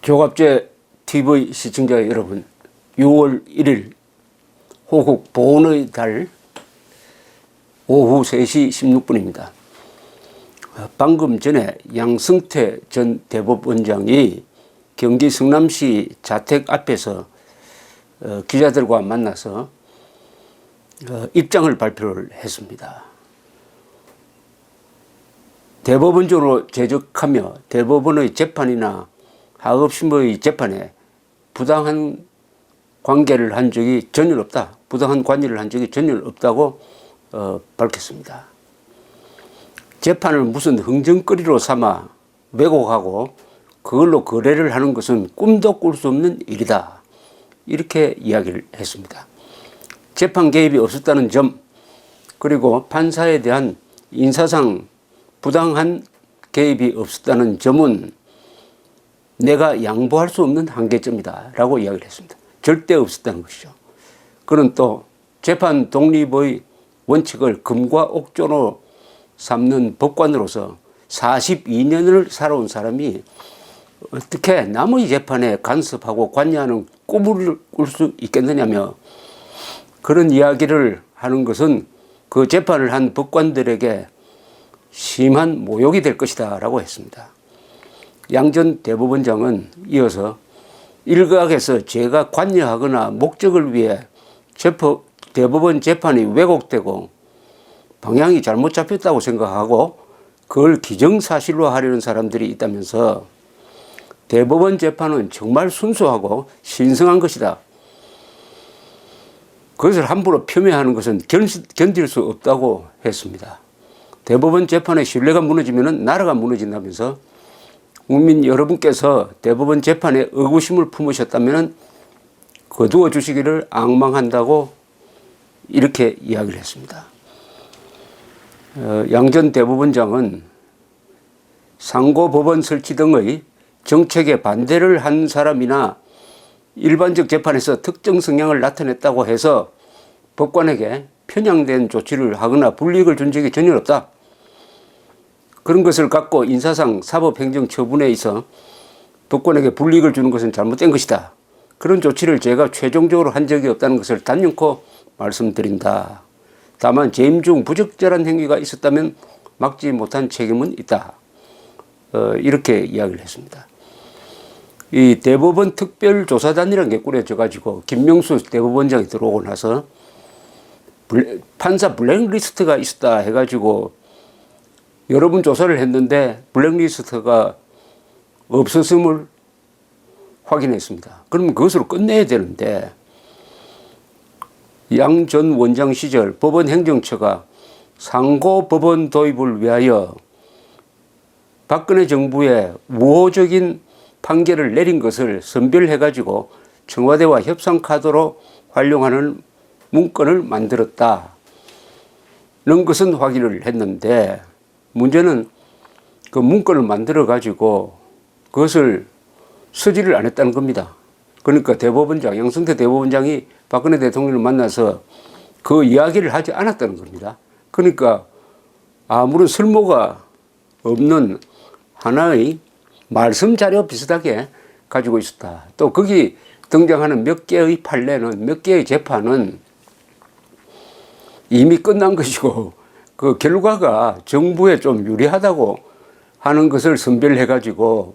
조갑제 TV 시청자 여러분, 6월 1일 호국 보훈의 달 오후 3시 16분입니다. 방금 전에 양승태 전 대법원장이 경기 성남시 자택 앞에서 기자들과 만나서 입장을 발표를 했습니다. 대법원장으로 재직하며 대법원의 재판이나 하급심의 재판에 부당한 관계를 한 적이 전혀 없다. 부당한 관여를 한 적이 전혀 없다고 밝혔습니다. 재판을 무슨 흥정거리로 삼아 왜곡하고 그걸로 거래를 하는 것은 꿈도 꿀 수 없는 일이다. 이렇게 이야기를 했습니다. 재판 개입이 없었다는 점, 그리고 판사에 대한 인사상 부당한 개입이 없었다는 점은 내가 양보할 수 없는 한계점이다 라고 이야기를 했습니다. 절대 없었다는 것이죠. 그는 또 재판 독립의 원칙을 금과 옥조로 삼는 법관으로서 42년을 살아온 사람이 어떻게 남의 재판에 간섭하고 관여하는 꿈을 꿀 수 있겠느냐며, 그런 이야기를 하는 것은 그 재판을 한 법관들에게 심한 모욕이 될 것이다 라고 했습니다. 양 전 대법원장은 이어서 일각에서 제가 관여하거나 목적을 위해 대법원 재판이 왜곡되고 방향이 잘못 잡혔다고 생각하고 그걸 기정사실로 하려는 사람들이 있다면서 대법원 재판은 정말 순수하고 신성한 것이다. 그것을 함부로 폄훼하는 것은 견딜 수 없다고 했습니다. 대법원 재판의 신뢰가 무너지면 나라가 무너진다면서 국민 여러분께서 대법원 재판에 의구심을 품으셨다면 거두어 주시기를 앙망한다고 이렇게 이야기를 했습니다. 양 전 대법원장은 상고법원 설치 등의 정책에 반대를 한 사람이나 일반적 재판에서 특정 성향을 나타냈다고 해서 법관에게 편향된 조치를 하거나 불이익을 준 적이 전혀 없다. 그런 것을 갖고 인사상 사법행정 처분에 있어 법관에게 불이익을 주는 것은 잘못된 것이다. 그런 조치를 제가 최종적으로 한 적이 없다는 것을 단연코 말씀드린다. 다만 재임 중 부적절한 행위가 있었다면 막지 못한 책임은 있다. 이렇게 이야기를 했습니다. 이 대법원 특별조사단이라는 게 꾸려져 가지고 김명수 대법원장이 들어오고 나서 판사 블랙리스트가 있었다 해가지고 여러 번 조사를 했는데 블랙리스트가 없었음을 확인했습니다. 그러면 그것으로 끝내야 되는데, 양 전 원장 시절 법원행정처가 상고법원 도입을 위하여 박근혜 정부의 우호적인 판결을 내린 것을 선별해가지고 청와대와 협상카드로 활용하는 문건을 만들었다는 것은 확인을 했는데, 문제는 그 문건을 만들어 가지고 그것을 서지를 안 했다는 겁니다. 그러니까 양승태 대법원장이 박근혜 대통령을 만나서 그 이야기를 하지 않았다는 겁니다. 그러니까 아무런 쓸모가 없는 하나의 말씀 자료 비슷하게 가지고 있었다. 또 거기 등장하는 몇 개의 판례는, 몇 개의 재판은 이미 끝난 것이고 그 결과가 정부에 좀 유리하다고 하는 것을 선별해가지고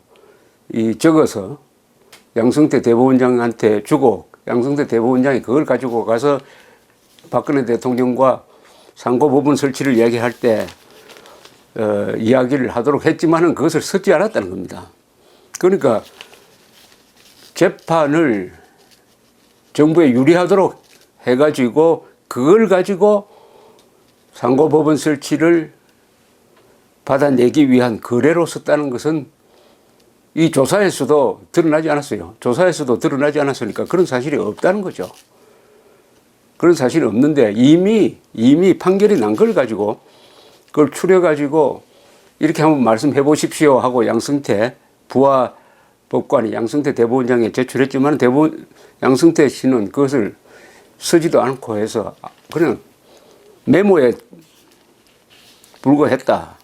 적어서 양승태 대법원장한테 주고, 양승태 대법원장이 그걸 가지고 가서 박근혜 대통령과 상고법원 설치를 이야기할 때 이야기를 하도록 했지만은 그것을 쓰지 않았다는 겁니다. 그러니까 재판을 정부에 유리하도록 해가지고 그걸 가지고 상고법원 설치를 받아내기 위한 거래로 썼다는 것은 이 조사에서도 드러나지 않았어요. 조사에서도 드러나지 않았으니까 그런 사실이 없다는 거죠. 그런 사실이 없는데 이미 판결이 난 걸 가지고 그걸 추려가지고 이렇게 한번 말씀해 보십시오 하고 양승태 부하 법관이 양승태 대법원장에 제출했지만 양승태 씨는 그것을 쓰지도 않고 해서 그냥 메모에 불과했다.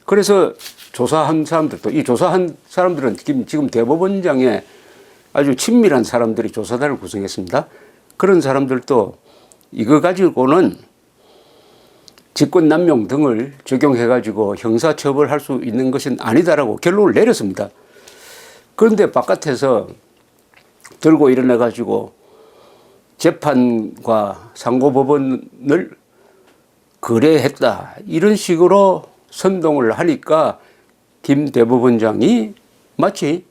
그래서 조사한 사람들도, 이 조사한 사람들은 지금 대법원장에 아주 친밀한 사람들이 조사단을 구성했습니다. 그런 사람들도 이거 가지고는 직권남용 등을 적용해가지고 형사처벌할 수 있는 것은 아니다라고 결론을 내렸습니다. 그런데 바깥에서 들고 일어나가지고 재판과 상고법원을 거래했다, 이런 식으로 선동을 하니까 김 대법원장이 마치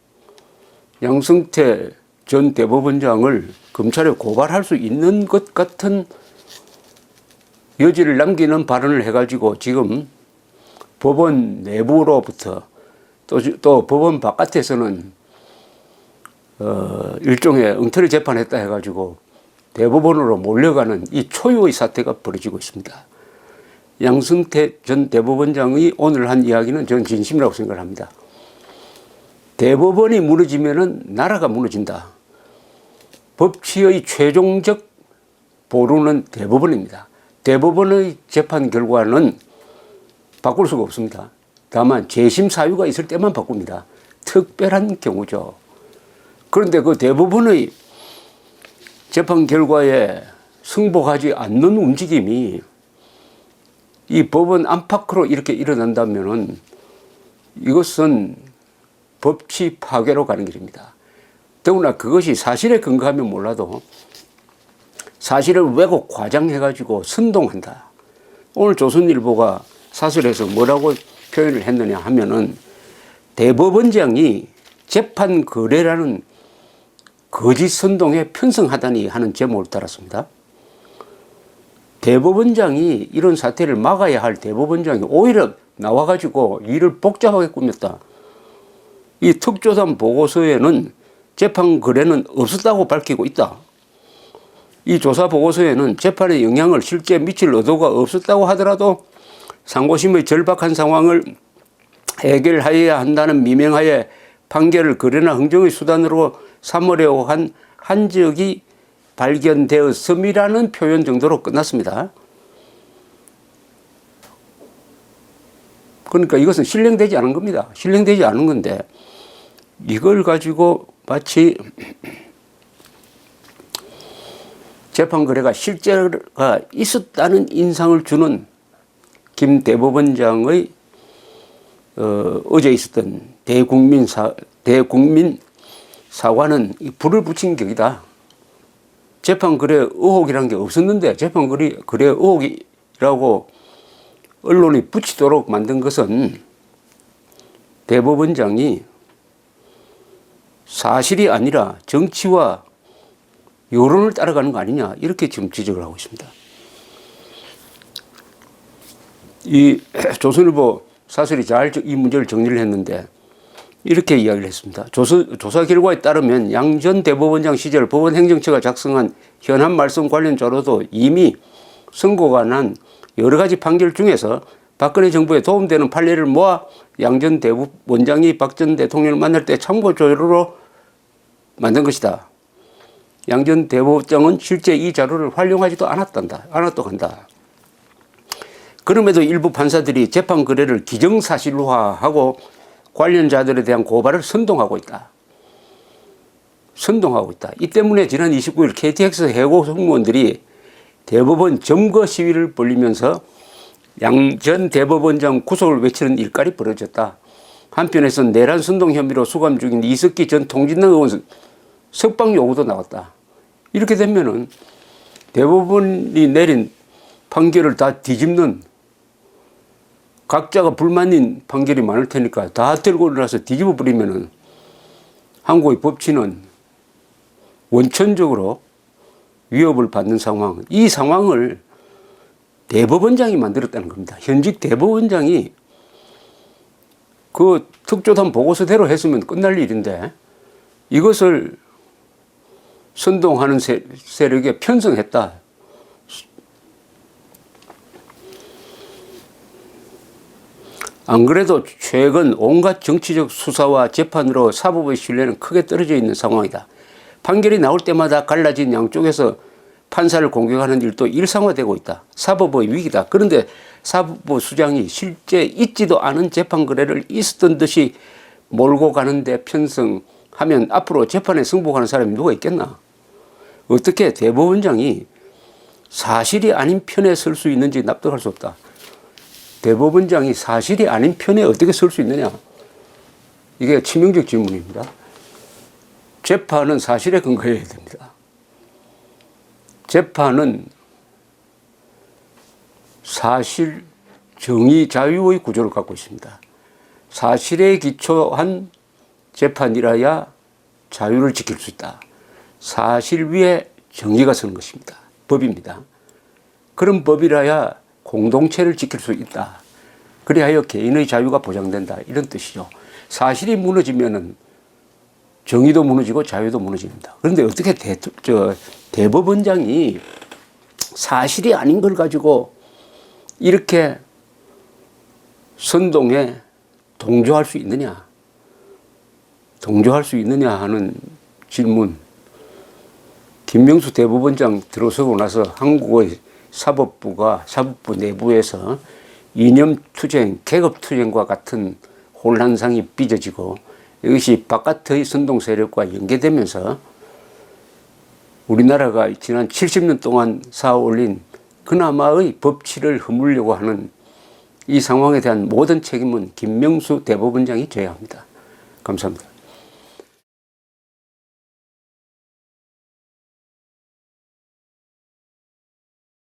양승태 전 대법원장을 검찰에 고발할 수 있는 것 같은 여지를 남기는 발언을 해가지고 지금 법원 내부로부터 또 법원 바깥에서는 일종의 엉터리 재판했다 해가지고 대법원으로 몰려가는 이 초유의 사태가 벌어지고 있습니다. 양승태 전 대법원장이 오늘 한 이야기는 저는 진심이라고 생각을 합니다. 대법원이 무너지면은 나라가 무너진다. 법치의 최종적 보루는 대법원입니다. 대법원의 재판 결과는 바꿀 수가 없습니다. 다만 재심 사유가 있을 때만 바꿉니다. 특별한 경우죠. 그런데 그 대법원의 재판 결과에 승복하지 않는 움직임이 이 법원 안팎으로 이렇게 일어난다면은 이것은 법치 파괴로 가는 길입니다. 더구나 그것이 사실에 근거하면 몰라도 사실을 왜곡 과장해가지고 선동한다. 오늘 조선일보가 사설에서 뭐라고 표현을 했느냐 하면은 대법원장이 재판 거래라는 거짓 선동에 편성하다니 하는 제목을 달았습니다. 대법원장이 이런 사태를 막아야 할 대법원장이 오히려 나와가지고 일을 복잡하게 꾸몄다. 이 특조단 보고서에는 재판 거래는 없었다고 밝히고 있다. 이 조사 보고서에는 재판에 영향을 실제 미칠 의도가 없었다고 하더라도 상고심의 절박한 상황을 해결하여야 한다는 미명하에 판결을 거래나 흥정의 수단으로 삼으려고 한 한적이 발견되었음이라는 표현 정도로 끝났습니다. 그러니까 이것은 실행되지 않은 겁니다. 실행되지 않은 건데 이걸 가지고 마치 재판 거래가 실제가 있었다는 인상을 주는 김 대법원장의 어제 있었던 대국민 사과는 불을 붙인 격이다. 재판 거래 의혹이라는 게 없었는데 재판 거래 의혹이라고 언론이 붙이도록 만든 것은 대법원장이 사실이 아니라 정치와 여론을 따라가는 거 아니냐, 이렇게 지금 지적을 하고 있습니다. 이 조선일보 사설이 잘 이 문제를 정리를 했는데 이렇게 이야기를 했습니다. 조사 결과에 따르면 양 전 대법원장 시절 법원행정처가 작성한 현안 말씀 관련 자료도 이미 선고가 난 여러 가지 판결 중에서 박근혜 정부에 도움되는 판례를 모아 양 전 대법원장이 박 전 대통령을 만날 때 참고 자료로 만든 것이다. 양 전 대법원장은 실제 이 자료를 활용하지도 않았다고 한다. 그럼에도 일부 판사들이 재판 거래를 기정사실화하고 관련자들에 대한 고발을 선동하고 있다. 이 때문에 지난 29일 KTX 해고 승무원들이 대법원 점거 시위를 벌이면서 양 전 대법원장 구속을 외치는 일깔이 벌어졌다. 한편에서는 내란 선동 혐의로 수감 중인 이석기 전 통진당 의원 석방 요구도 나왔다. 이렇게 되면은 대법원이 내린 판결을 다 뒤집는, 각자가 불만인 판결이 많을 테니까 다 들고 일어나서 뒤집어 버리면은 한국의 법치는 원천적으로 위협을 받는 상황, 이 상황을 대법원장이 만들었다는 겁니다. 현직 대법원장이 그 특조단 보고서대로 했으면 끝날 일인데 이것을 선동하는 세력에 편성했다. 안 그래도 최근 온갖 정치적 수사와 재판으로 사법의 신뢰는 크게 떨어져 있는 상황이다. 판결이 나올 때마다 갈라진 양쪽에서 판사를 공격하는 일도 일상화되고 있다. 사법부의 위기다. 그런데 사법부 수장이 실제 있지도 않은 재판 거래를 있었던 듯이 몰고 가는데 편성하면 앞으로 재판에 승복하는 사람이 누가 있겠나? 어떻게 대법원장이 사실이 아닌 편에 설 수 있는지 납득할 수 없다. 대법원장이 사실이 아닌 편에 어떻게 설 수 있느냐? 이게 치명적 질문입니다. 재판은 사실에 근거해야 됩니다. 재판은 사실, 정의, 자유의 구조를 갖고 있습니다. 사실에 기초한 재판이라야 자유를 지킬 수 있다. 사실 위에 정의가 서는 것입니다. 법입니다. 그런 법이라야 공동체를 지킬 수 있다. 그리하여 개인의 자유가 보장된다. 이런 뜻이죠. 사실이 무너지면은 정의도 무너지고 자유도 무너집니다. 그런데 어떻게 대법원장이 사실이 아닌 걸 가지고 이렇게 선동에 동조할 수 있느냐? 동조할 수 있느냐 하는 질문. 김명수 대법원장 들어서고 나서 한국의 사법부 내부에서 이념투쟁, 계급투쟁과 같은 혼란상이 빚어지고 이것이 바깥의 선동 세력과 연계되면서 우리나라가 지난 70년 동안 쌓아올린 그나마의 법치를 허물려고 하는 이 상황에 대한 모든 책임은 김명수 대법원장이 져야 합니다. 감사합니다.